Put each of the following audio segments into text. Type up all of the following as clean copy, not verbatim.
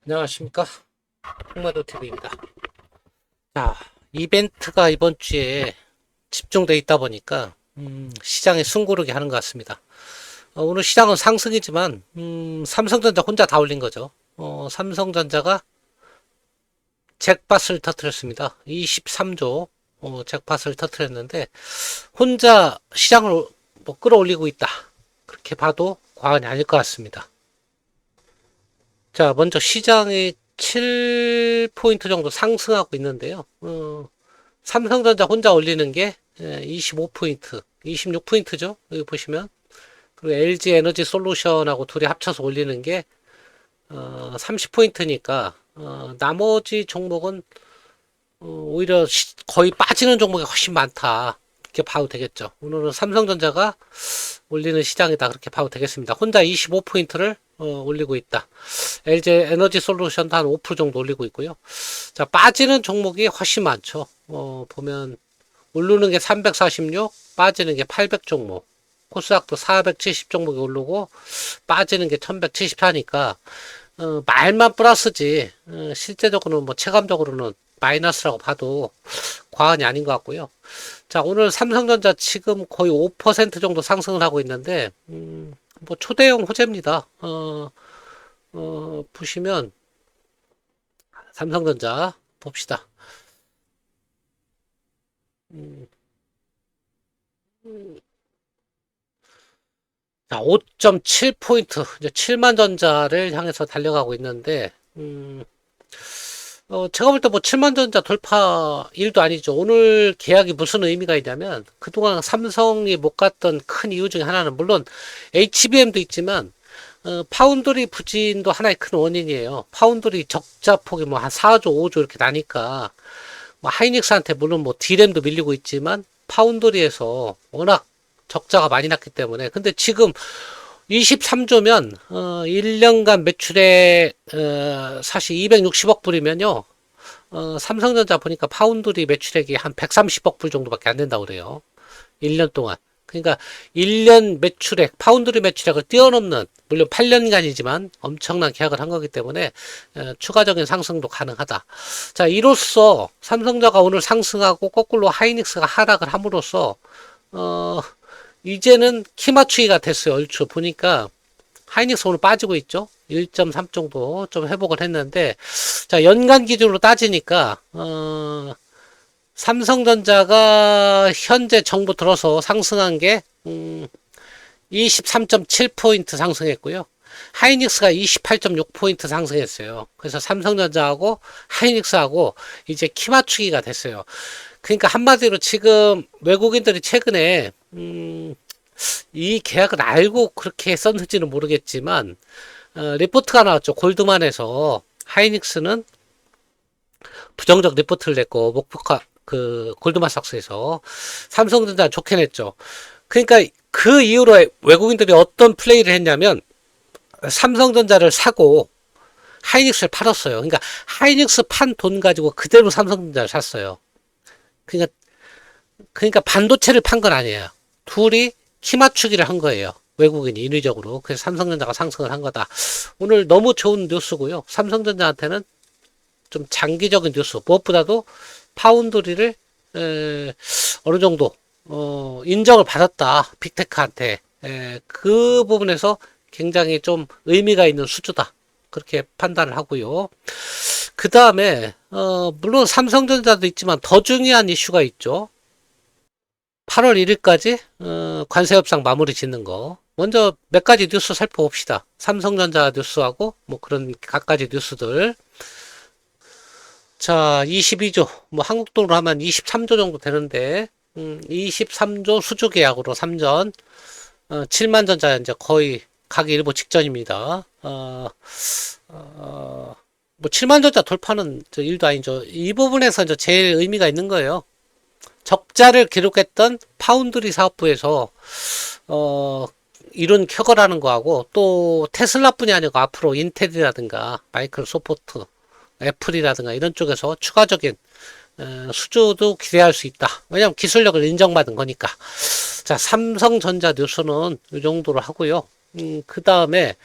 안녕하십니까. 홍마도TV입니다. 자, 이벤트가 이번 주에 집중돼 있다 보니까, 시장에 숨고르게 하는 것 같습니다. 오늘 시장은 상승이지만, 삼성전자 혼자 다 올린 거죠. 삼성전자가 잭팟을 터뜨렸습니다. 23조, 잭팟을 터뜨렸는데, 혼자 시장을 뭐 끌어올리고 있다. 그렇게 봐도 과언이 아닐 것 같습니다. 자, 먼저 시장이 7포인트 정도 상승하고 있는데요. 삼성전자 혼자 올리는 게 25포인트, 26포인트죠. 여기 보시면. 그리고 LG 에너지 솔루션하고 둘이 합쳐서 올리는 게 30포인트니까 나머지 종목은 오히려 거의 빠지는 종목이 훨씬 많다. 이렇게 봐도 되겠죠. 오늘은 삼성전자가 올리는 시장이다. 그렇게 봐도 되겠습니다. 혼자 25포인트를 올리고 있다. LG 에너지 솔루션도 한 5% 정도 올리고 있고요. 자, 빠지는 종목이 훨씬 많죠. 보면 오르는 게 346, 빠지는 게 800 종목. 코스닥도 470 종목이 오르고 빠지는 게 1174니까 말만 플러스지 실제적으로는 뭐 체감적으로는 마이너스라고 봐도 과언이 아닌 것 같고요. 자, 오늘 삼성전자 지금 거의 5% 정도 상승을 하고 있는데 뭐 초대형 호재입니다. 보시면 삼성전자 봅시다. 음, 자, 5.7포인트, 이제 7만 전자를 향해서 달려가고 있는데, 제가 볼 때 뭐 7만 전자 돌파 일도 아니죠. 오늘 계약이 무슨 의미가 있냐면, 그동안 삼성이 못 갔던 큰 이유 중에 하나는, 물론 HBM도 있지만, 파운드리 부진도 하나의 큰 원인이에요. 파운드리 적자 폭이 뭐 한 4조, 5조 이렇게 나니까, 뭐 하이닉스한테 물론 뭐 D램도 밀리고 있지만, 파운드리에서 워낙 적자가 많이 났기 때문에. 근데 지금 23조면 1년간 매출에 사실 260억 불이면요. 삼성전자 보니까 파운드리 매출액이 한 130억 불 정도밖에 안 된다고 그래요. 1년 동안. 그러니까 1년 매출액, 파운드리 매출액을 뛰어넘는, 물론 8년간이지만 엄청난 계약을 한 거기 때문에 추가적인 상승도 가능하다. 자, 이로써 삼성전자가 오늘 상승하고 거꾸로 하이닉스가 하락을 함으로써 이제는 키 맞추기가 됐어요. 얼추 보니까 하이닉스 오늘 빠지고 있죠. 1.3 정도 좀 회복을 했는데, 자, 연간 기준으로 따지니까 삼성전자가 현재 정부 들어서 상승한 게 23.7포인트 상승했고요. 하이닉스가 28.6포인트 상승했어요. 그래서 삼성전자하고 하이닉스하고 이제 키 맞추기가 됐어요. 그러니까 한마디로 지금 외국인들이 최근에 이 계약을 알고 그렇게 썼는지는 모르겠지만 리포트가 나왔죠. 골드만에서 하이닉스는 부정적 리포트를 냈고 목표가 그 골드만삭스에서 삼성전자 좋게 냈죠. 그러니까 그 이후로 외국인들이 어떤 플레이를 했냐면 삼성전자를 사고 하이닉스를 팔았어요. 그러니까 하이닉스 판 돈 가지고 그대로 삼성전자를 샀어요. 그러니까 반도체를 판 건 아니에요. 둘이 키 맞추기를 한 거예요. 외국인이 인위적으로. 그래서 삼성전자가 상승을 한 거다. 오늘 너무 좋은 뉴스고요. 삼성전자한테는 좀 장기적인 뉴스. 무엇보다도 파운드리를 어느 정도 인정을 받았다. 빅테크한테. 그 부분에서 굉장히 좀 의미가 있는 수주다. 그렇게 판단을 하고요. 그 다음에 물론 삼성전자도 있지만 더 중요한 이슈가 있죠. 8월 1일까지 관세 협상 마무리 짓는 거. 먼저 몇 가지 뉴스 살펴봅시다. 삼성전자 뉴스하고 뭐 그런 각가지 뉴스들. 자, 22조. 뭐 한국 돈으로 하면 23조 정도 되는데 23조 수주 계약으로 3전 7만 전자 이제 거의 가기 일보 직전입니다. 뭐 7만 전자 돌파는 일도 아니죠. 이 부분에서 이제 제일 의미가 있는 거예요. 적자를 기록했던 파운드리 사업부에서 이룬 쾌거라는 거하고 또 테슬라뿐이 아니고 앞으로 인텔이라든가 마이크로소프트, 애플이라든가 이런 쪽에서 추가적인 수주도 기대할 수 있다. 왜냐하면 기술력을 인정받은 거니까. 자, 삼성전자 뉴스는 이 정도로 하고요. 그 다음에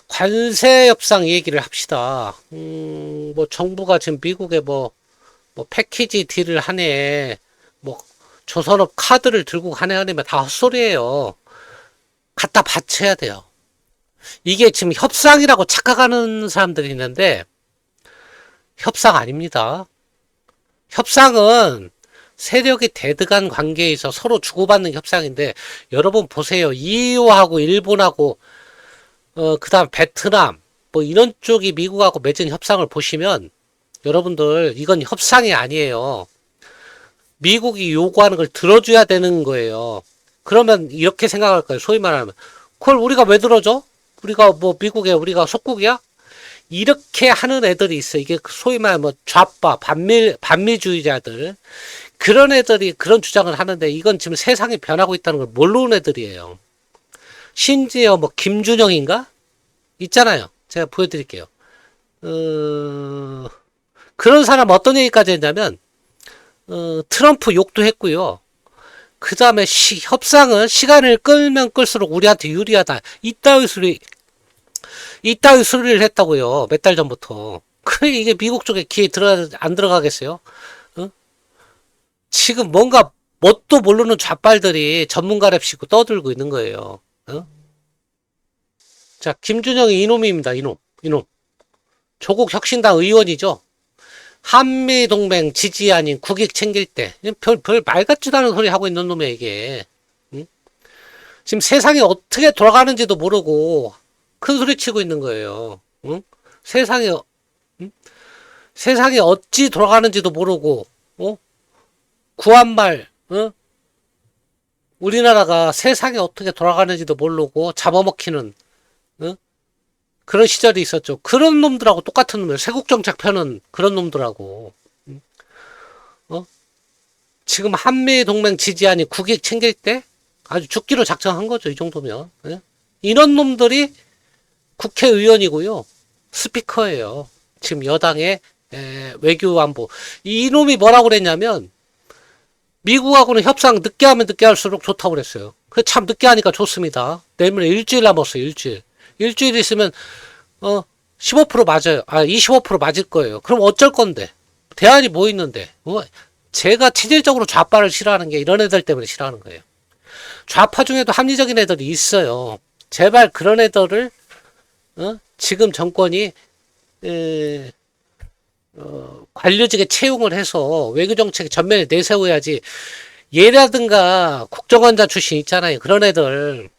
관세 협상 얘기를 합시다. 뭐 정부가 지금 미국에 뭐 패키지 딜을 하네. 뭐 조선업 카드를 들고 가네 하면 다 헛소리예요. 갖다 바쳐야 돼요. 이게 지금 협상이라고 착각하는 사람들이 있는데 협상 아닙니다. 협상은 세력이 대등한 관계에 서 서로 주고받는 협상인데 여러분 보세요. EU하고 일본하고 그다음 베트남 뭐 이런 쪽이 미국하고 맺은 협상을 보시면 여러분들 이건 협상이 아니에요. 미국이 요구하는 걸 들어줘야 되는 거예요. 그러면 이렇게 생각할 거예요. 소위 말하면 그걸 우리가 왜 들어줘? 우리가 뭐 미국에 우리가 속국이야? 이렇게 하는 애들이 있어. 이게 소위 말하면 뭐 좌파 반미주의자들 그런 애들이 그런 주장을 하는데 이건 지금 세상이 변하고 있다는 걸 모르는 애들이에요. 심지어 뭐 김준영인가? 있잖아요. 제가 보여드릴게요. 그런 사람 어떤 얘기까지 했냐면 트럼프 욕도 했고요. 그 다음에 협상은 시간을 끌면 끌수록 우리한테 유리하다. 이따위 소리를 했다고요. 몇 달 전부터. 그래 이게 미국 쪽에 귀에 안 들어가겠어요? 어? 지금 뭔가 뭣도 모르는 좌빨들이 전문가랍시고 떠들고 있는 거예요. 어? 자, 김준영이 이놈입니다. 이놈. 조국 혁신당 의원이죠. 한미동맹 지지 아닌 국익 챙길 때. 별 말 같지도 않은 소리 하고 있는 놈이야, 이게. 응? 지금 세상이 어떻게 돌아가는지도 모르고 큰 소리 치고 있는 거예요. 응? 응? 세상이 어찌 돌아가는지도 모르고, 구한말, 우리나라가 세상이 어떻게 돌아가는지도 모르고 잡아먹히는, 그런 시절이 있었죠. 그런 놈들하고 똑같은 놈이에요. 세국정책 펴는 그런 놈들하고. 어? 지금 한미동맹 지지하니 국익 챙길 때 아주 죽기로 작정한 거죠. 이 정도면. 예? 이런 놈들이 국회의원이고요. 스피커예요. 지금 여당의 외교안보. 이놈이 뭐라고 그랬냐면 미국하고는 협상 늦게 하면 늦게 할수록 좋다고 그랬어요. 그 참 늦게 하니까 좋습니다. 내일모레 일주일 남았어요. 일주일 있으면 15% 맞아요. 25% 맞을 거예요. 그럼 어쩔 건데? 대안이 뭐 있는데? 제가 체질적으로 좌파를 싫어하는 게 이런 애들 때문에 싫어하는 거예요. 좌파 중에도 합리적인 애들이 있어요. 제발 그런 애들을 지금 정권이 관료직에 채용을 해서 외교정책 전면에 내세워야지. 얘라든가 국정원자 출신 있잖아요. 그런 애들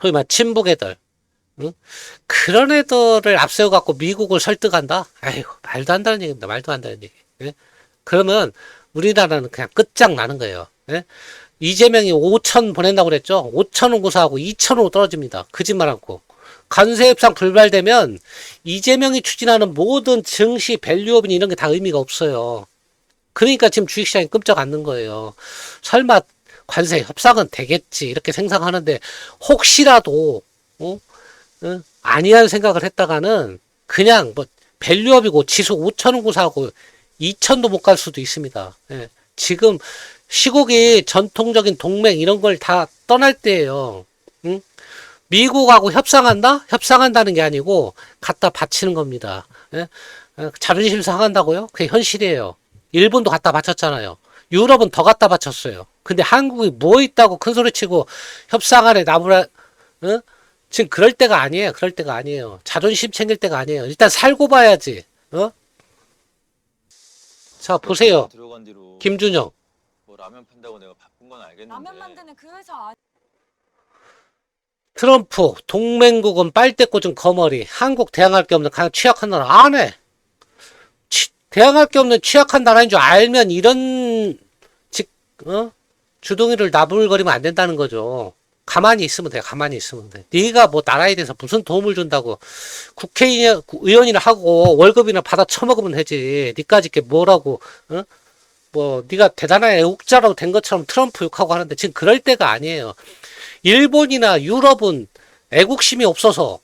소위 말 친북 애들 그런 애들을 앞세워갖고 미국을 설득한다? 아이고 말도 안 되는 얘기입니다. 말도 안 되는 얘기. 예? 그러면 우리나라는 그냥 끝장나는 거예요. 예? 이재명이 5천 보낸다고 그랬죠? 5천원 고사하고 2천원 떨어집니다. 거짓말 않고. 관세협상 불발되면 이재명이 추진하는 모든 증시, 밸류업이니 이런 게 다 의미가 없어요. 그러니까 지금 주식시장이 끔찍 않는 거예요. 설마 관세 협상은 되겠지 이렇게 생각하는데 혹시라도 아니한 생각을 했다가는 그냥 뭐 밸류업이고 지수 5천원 고사하고 2천도 못 갈 수도 있습니다. 예. 지금 시국이 전통적인 동맹 이런 걸 다 떠날 때예요. 응? 미국하고 협상한다? 협상한다는 게 아니고 갖다 바치는 겁니다. 예? 자존심 상한다고요? 그게 현실이에요. 일본도 갖다 바쳤잖아요. 유럽은 더 갖다 바쳤어요. 근데 한국이 뭐 있다고 큰 소리 치고 협상안에 나무라 지금 그럴 때가 아니에요. 그럴 때가 아니에요. 자존심 챙길 때가 아니에요. 일단 살고 봐야지. 자 보세요. 들어간 뒤로 김준영. 뭐 라면 판다고 내가 바쁜 건 알겠는데 라면 만드는 그 회사 트럼프 동맹국은 빨대 꽂은 거머리. 한국 대항할 게 없는 가장 취약한 나라. 안 해. 대항할 게 없는 취약한 나라인 줄 알면 이런 주둥이를 나불거리면 안 된다는 거죠. 가만히 있으면 돼. 가만히 있으면 돼. 네가 뭐 나라에 대해서 무슨 도움을 준다고 국회의원이나 하고 월급이나 받아 처먹으면 되지. 니까지 게 뭐라고 뭐 네가 대단한 애국자라고 된 것처럼 트럼프 욕하고 하는데 지금 그럴 때가 아니에요. 일본이나 유럽은 애국심이 없어서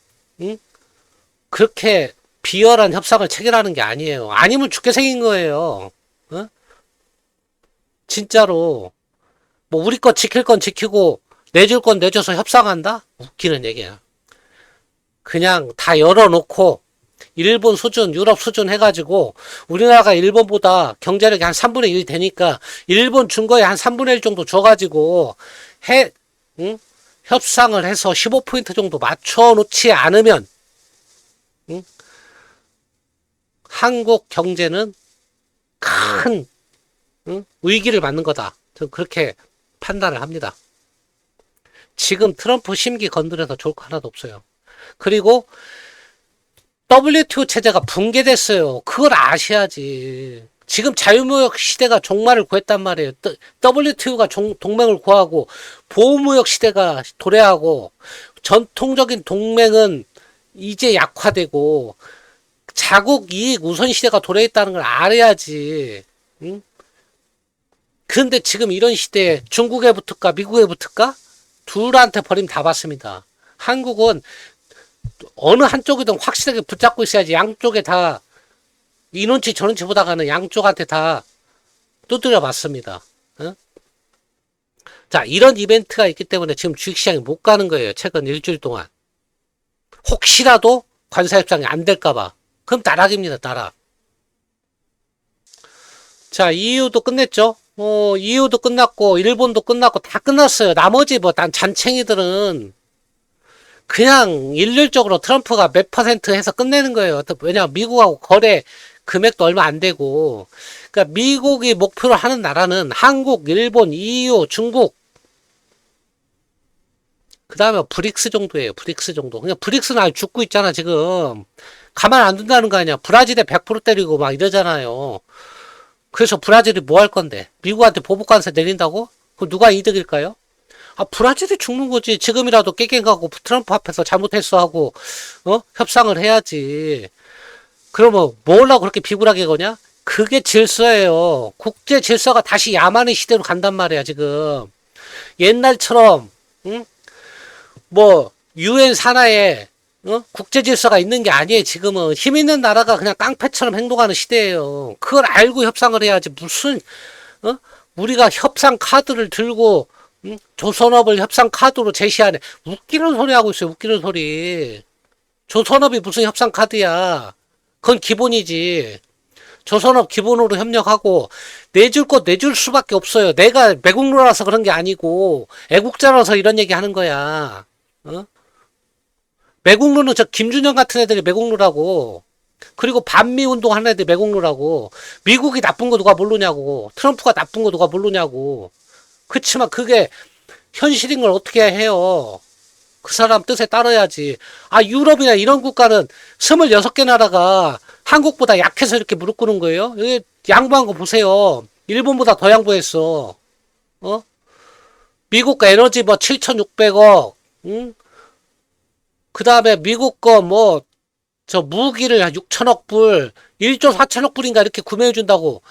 그렇게 비열한 협상을 체결하는 게 아니에요. 아니면 죽게 생긴 거예요. 진짜로 뭐 우리 거 지킬 건 지키고 내줄 건 내줘서 협상한다? 웃기는 얘기야. 그냥 다 열어놓고 일본 수준, 유럽 수준 해가지고 우리나라가 일본보다 경제력이 한 3분의 1 되니까 일본 준 거에 한 3분의 1 정도 줘가지고 응? 협상을 해서 15포인트 정도 맞춰놓지 않으면 응? 한국 경제는 큰 위기를 맞는 거다. 저는 그렇게 판단을 합니다. 지금 트럼프 심기 건드려서 좋을 거 하나도 없어요. 그리고 WTO 체제가 붕괴됐어요. 그걸 아셔야지. 지금 자유무역 시대가 종말을 구했단 말이에요. WTO가 동맹을 구하고 보호무역 시대가 도래하고 전통적인 동맹은 이제 약화되고 자국 이익 우선 시대가 도래했다는 걸 알아야지. 응? 근데 지금 이런 시대에 중국에 붙을까 미국에 붙을까? 둘한테 버림 다 받습니다. 한국은 어느 한쪽이든 확실하게 붙잡고 있어야지. 양쪽에 다 이눈치 저눈치 보다가는 양쪽한테 다 두드려 맞습니다. 어? 자, 이런 이벤트가 있기 때문에 지금 주식시장이 못 가는 거예요. 최근 일주일 동안. 혹시라도 관세협상이 안 될까봐. 그럼 나락입니다. 나락. 자, EU도 끝냈죠. EU도 끝났고 일본도 끝났고 다 끝났어요. 나머지 뭐 난 잔챙이들은 그냥 일률적으로 트럼프가 몇 퍼센트 해서 끝내는 거예요. 왜냐면 미국하고 거래 금액도 얼마 안 되고. 그러니까 미국이 목표로 하는 나라는 한국, 일본, EU, 중국. 그 다음에 브릭스 정도예요. 브릭스 정도. 그냥 브릭스는 아직 죽고 있잖아, 지금. 가만 안 둔다는 거 아니야. 브라질에 100% 때리고 막 이러잖아요. 그래서 브라질이 뭐 할 건데? 미국한테 보복관세 내린다고? 그럼 누가 이득일까요? 아, 브라질이 죽는 거지. 지금이라도 깨갱하고 트럼프 앞에서 잘못했어 하고, 협상을 해야지. 그러면 뭐라고 그렇게 비굴하게 거냐? 그게 질서예요. 국제 질서가 다시 야만의 시대로 간단 말이야, 지금. 옛날처럼, 응? 뭐, 유엔 산하에, 국제 질서가 있는 게 아니에요, 지금은. 힘 있는 나라가 그냥 깡패처럼 행동하는 시대예요. 그걸 알고 협상을 해야지. 무슨, 우리가 협상 카드를 들고, 조선업을 협상 카드로 제시하네. 웃기는 소리 하고 있어요. 웃기는 소리. 조선업이 무슨 협상 카드야. 그건 기본이지. 조선업 기본으로 협력하고 내줄 것 내줄 수밖에 없어요. 내가 매국노라서 그런 게 아니고 애국자라서 이런 얘기 하는 거야. 매국노는 저 김준영 같은 애들이 매국노라고. 그리고 반미 운동 하는 애들이 매국노라고. 미국이 나쁜 거 누가 모르냐고. 트럼프가 나쁜 거 누가 모르냐고. 그치만 그게 현실인 걸 어떻게 해요. 그 사람 뜻에 따라야지. 아, 유럽이나 이런 국가는 26개 나라가 한국보다 약해서 이렇게 무릎 꿇은 거예요. 여기 양보한 거 보세요. 일본보다 더 양보했어. 미국 거 에너지 뭐 7,600억. 응? 그 다음에 미국 거 뭐, 저 무기를 한 6천억 불, 1조 4천억 불인가 이렇게 구매해준다고.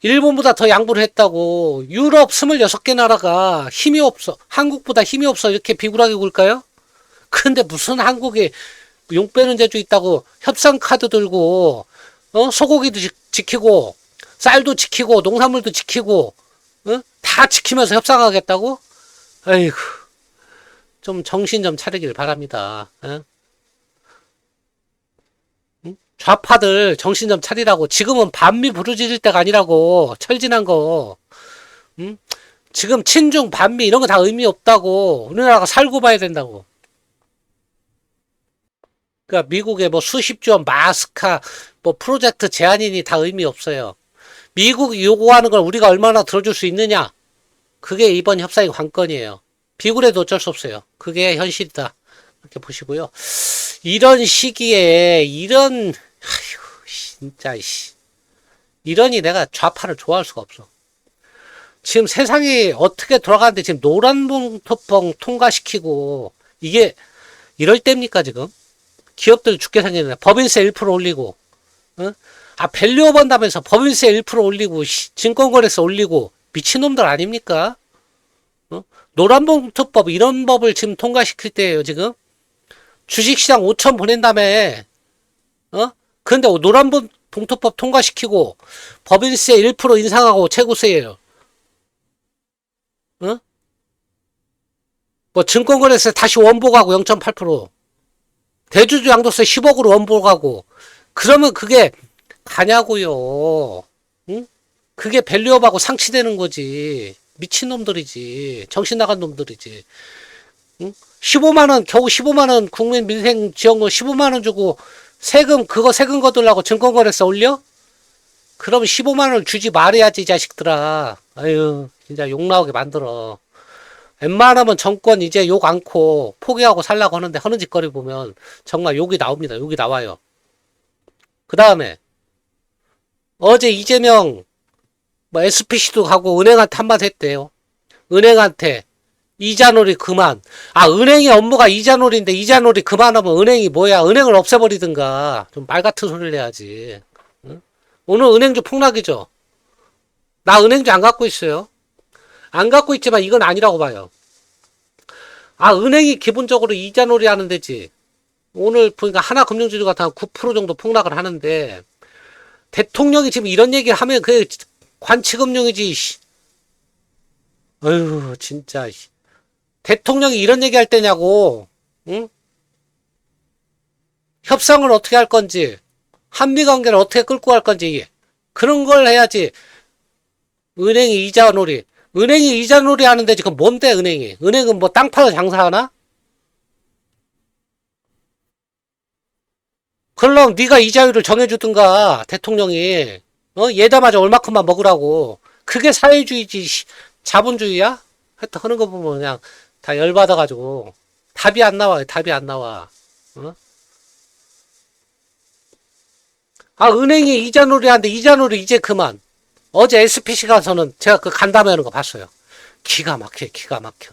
일본보다 더 양보를 했다고. 유럽 26개 나라가 힘이 없어. 한국보다 힘이 없어. 이렇게 비굴하게 굴까요? 근데 무슨 한국이 용 빼는 재주 있다고 협상 카드 들고, 소고기도 지키고, 쌀도 지키고, 농산물도 지키고, 다 지키면서 협상하겠다고? 아이고, 좀 정신 좀 차리길 바랍니다. 좌파들 정신 좀 차리라고. 지금은 반미 부르짖을 때가 아니라고. 철진한 거. 지금 친중 반미 이런 거 다 의미 없다고. 우리나라가 살고 봐야 된다고. 그러니까 미국의 뭐 수십조 원 마스카 뭐 프로젝트 제한이니 다 의미 없어요. 미국이 요구하는 걸 우리가 얼마나 들어줄 수 있느냐. 그게 이번 협상의 관건이에요. 비굴해도 어쩔 수 없어요. 그게 현실이다. 이렇게 보시고요. 이런 시기에 진짜 이러니 내가 좌파를 좋아할 수가 없어. 지금 세상이 어떻게 돌아가는데 지금 노란봉투법 통과시키고 이게 이럴 때입니까 지금? 기업들 죽게 생겼네. 법인세 1% 올리고, 밸류업 한다면서 법인세 1% 올리고, 증권거래세 올리고, 미친놈들 아닙니까? 노란봉투법 이런 법을 지금 통과시킬 때예요 지금. 주식시장 5천 보낸 다음에, 근데 노란봉투법 통과시키고, 법인세 1% 인상하고 최고세예요. 뭐 증권거래세 다시 원복하고 0.8%. 대주주 양도세 10억으로 원복하고. 그러면 그게 가냐고요. 응? 그게 밸류업하고 상치되는 거지. 미친놈들이지. 정신 나간 놈들이지. 응? 15만원, 겨우 15만원 국민민생지원금 15만원 주고 그거 세금 거두려고 증권거래세 올려? 그럼 15만원을 주지 말아야지, 이 자식들아. 아유, 진짜 욕 나오게 만들어. 웬만하면 정권 이제 욕 않고 포기하고 살라고 하는데 하는 짓거리 보면 정말 욕이 나옵니다. 욕이 나와요. 그 다음에 어제 이재명 뭐 SPC도 가고 은행한테 한마디 했대요. 은행한테 이자놀이 그만. 아, 은행의 업무가 이자놀이인데 이자놀이 그만하면 은행이 뭐야? 은행을 없애버리든가. 좀 말 같은 소리를 해야지. 응? 오늘 은행주 폭락이죠. 나 은행주 안 갖고 있어요. 안 갖고 있지만 이건 아니라고 봐요. 아, 은행이 기본적으로 이자놀이 하는 데지. 오늘 보니까 하나금융지주 같은 9% 정도 폭락을 하는데 대통령이 지금 이런 얘기를 하면 그게 관치금융이지. 어휴, 진짜. 대통령이 이런 얘기 할 때냐고. 응? 협상을 어떻게 할 건지, 한미 관계를 어떻게 끌고 갈 건지, 그런 걸 해야지. 은행이 이자놀이. 은행이 이자놀이 하는데 지금 뭔데, 은행이? 은행은 뭐 땅 팔아 장사하나? 그럼 네가 이자율을 정해주든가, 대통령이. 얘다마자 얼마큼만 먹으라고. 그게 사회주의지, 자본주의야? 하여튼 하는 거 보면 그냥 다 열받아가지고. 답이 안 나와요, 답이 안 나와. 어? 아, 은행이 이자놀이 하는데 이자놀이 이제 그만. 어제 SPC 가서는 제가 그 간담회 하는 거 봤어요. 기가 막혀, 기가 막혀.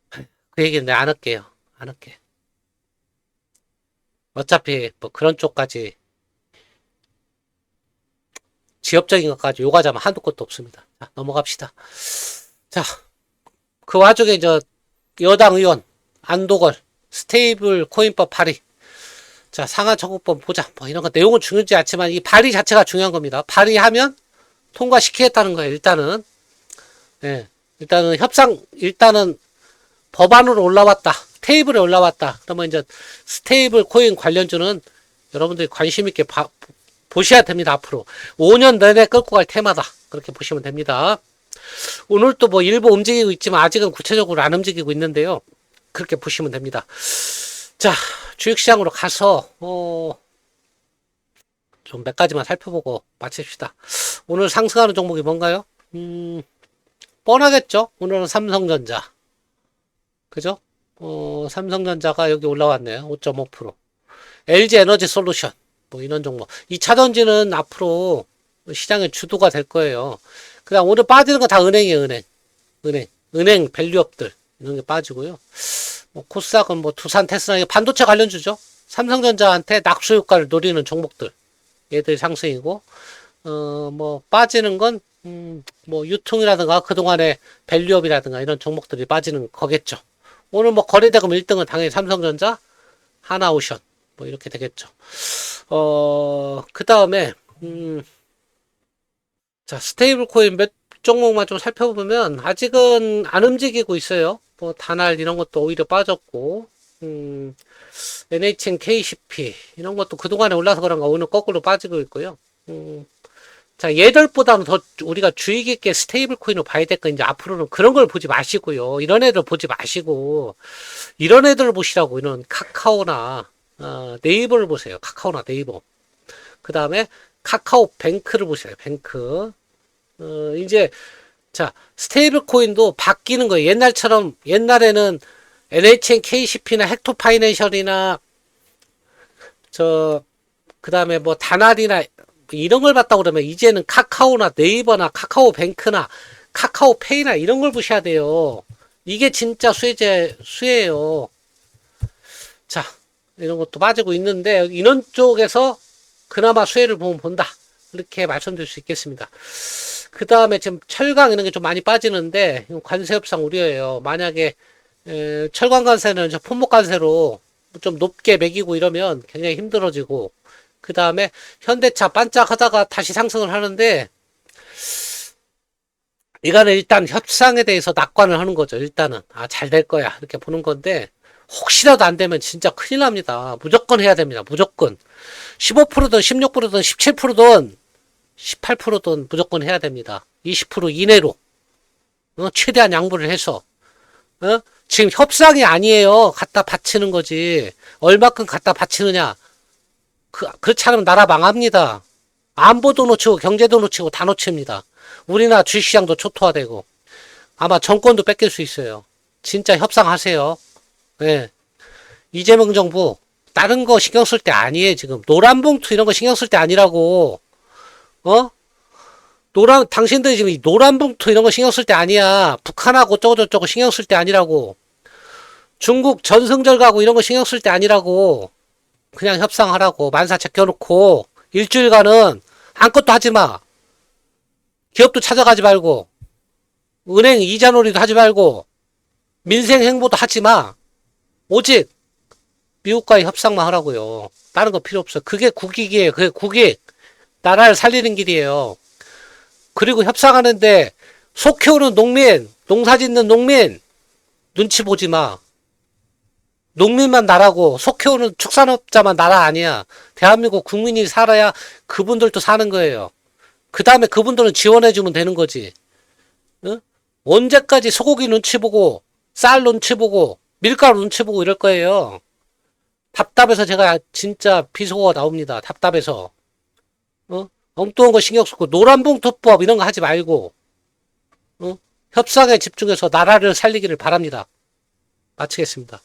그 얘기는 내가 안 할게요. 안 할게. 어차피 뭐 그런 쪽까지 지엽적인 것까지 요구하자면 한도 끝도 없습니다. 자, 넘어갑시다. 자, 그 와중에 여당 의원 안도걸 스테이블 코인법 발의. 자, 상한청구법 보자. 뭐 이런 거 내용은 중요하지 않지만 이 발의 자체가 중요한 겁니다. 발의하면 통과시키겠다는 거예요. 일단은 일단은 일단은 법안으로 올라왔다. 테이블에 올라왔다. 그러면 이제 스테이블 코인 관련주는 여러분들이 관심 있게 보셔야 됩니다. 앞으로 5년 내내 끌고 갈 테마다. 그렇게 보시면 됩니다. 오늘 또 뭐 일부 움직이고 있지만 아직은 구체적으로 안 움직이고 있는데요. 그렇게 보시면 됩니다. 자, 주식시장으로 가서 좀 몇 가지만 살펴보고 마칩시다. 오늘 상승하는 종목이 뭔가요? 뻔하겠죠? 오늘은 삼성전자. 그죠? 삼성전자가 여기 올라왔네요. 5.5%. LG에너지솔루션. 뭐 이런 종목. 2차전지는 앞으로 시장의 주도가 될 거예요. 그다음 오늘 빠지는 거 다 은행이에요, 은행 밸류업들. 이런 게 빠지고요. 뭐 코스닥은 뭐 두산, 테스라, 반도체 관련주죠. 삼성전자한테 낙수 효과를 노리는 종목들. 얘들이 상승이고, 뭐 빠지는 건, 뭐 유통이라든가 그동안의 밸류업이라든가 이런 종목들이 빠지는 거겠죠. 오늘 뭐 거래대금 1등은 당연히 삼성전자, 하나오션. 뭐 이렇게 되겠죠. 그 다음에, 자, 스테이블 코인 몇 종목만 좀 살펴보면 아직은 안 움직이고 있어요. 뭐 다날 이런 것도 오히려 빠졌고, NHN KCP 이런 것도 그동안에 올라서 그런가 오늘 거꾸로 빠지고 있고요. 자, 얘들보다는 더 우리가 주의 깊게 스테이블 코인을 봐야 될 거 이제 앞으로는 그런 걸 보지 마시고요. 이런 애들 보지 마시고 이런 애들을 보시라고. 이런 카카오나 네이버를 보세요. 카카오나 네이버. 그 다음에 카카오 뱅크를 보세요. 뱅크. 이제 자, 스테이블 코인도 바뀌는 거예요. 옛날에는 NHN KCP나 헥토 파이낸셜이나 그 다음에 뭐 다날이나 이런 걸 봤다고 그러면 이제는 카카오나 네이버나 카카오 뱅크나 카카오 페이나 이런 걸 보셔야 돼요. 이게 진짜 수혜예요. 자, 이런 것도 빠지고 있는데 이런 쪽에서 그나마 수혜를 본다. 이렇게 말씀드릴 수 있겠습니다. 그 다음에 지금 철강 이런 게 좀 많이 빠지는데 관세 협상 우려예요. 만약에 철강 관세는 품목 관세로 좀 높게 매기고 이러면 굉장히 힘들어지고, 그 다음에 현대차 반짝하다가 다시 상승을 하는데 이거는 일단 협상에 대해서 낙관을 하는 거죠. 일단은 잘 될 거야 이렇게 보는 건데, 혹시라도 안 되면 진짜 큰일 납니다. 무조건 해야 됩니다. 무조건 15%든 16%든 17%든 18%든 무조건 해야 됩니다. 20% 이내로 최대한 양보를 해서 지금 협상이 아니에요. 갖다 바치는 거지. 얼마큼 갖다 바치느냐. 그렇지 않으면 나라 망합니다. 안보도 놓치고 경제도 놓치고 다 놓칩니다. 우리나라 주식시장도 초토화되고 아마 정권도 뺏길 수 있어요. 진짜 협상하세요. 예. 이재명 정부 다른 거 신경 쓸 때 아니에요. 지금 노란봉투 이런 거 신경 쓸 때 아니라고. 당신들이 지금 이 노란봉투 이런 거 신경 쓸 때 아니야. 북한하고 어쩌고저쩌고 신경 쓸 때 아니라고. 중국 전승절 가고 이런 거 신경 쓸 때 아니라고. 그냥 협상하라고. 만사책 껴놓고 일주일간은 아무것도 하지 마. 기업도 찾아가지 말고, 은행 이자놀이도 하지 말고, 민생 행보도 하지 마. 오직 미국과의 협상만 하라고요. 다른 거 필요 없어. 그게 국익이에요. 그게 국익. 나라를 살리는 길이에요. 그리고 협상하는데 소 키우는 농민, 농사 짓는 농민 눈치 보지 마. 농민만 나라고 소 키우는 축산업자만 나라 아니야. 대한민국 국민이 살아야 그분들도 사는 거예요. 그 다음에 그분들은 지원해주면 되는 거지. 응? 언제까지 소고기 눈치 보고 쌀 눈치 보고 밀가루 눈치 보고 이럴 거예요. 답답해서 제가 진짜 비속어가 나옵니다. 답답해서. 엉뚱한 거 신경 쓰고 노란봉투법 이런 거 하지 말고 협상에 집중해서 나라를 살리기를 바랍니다. 마치겠습니다.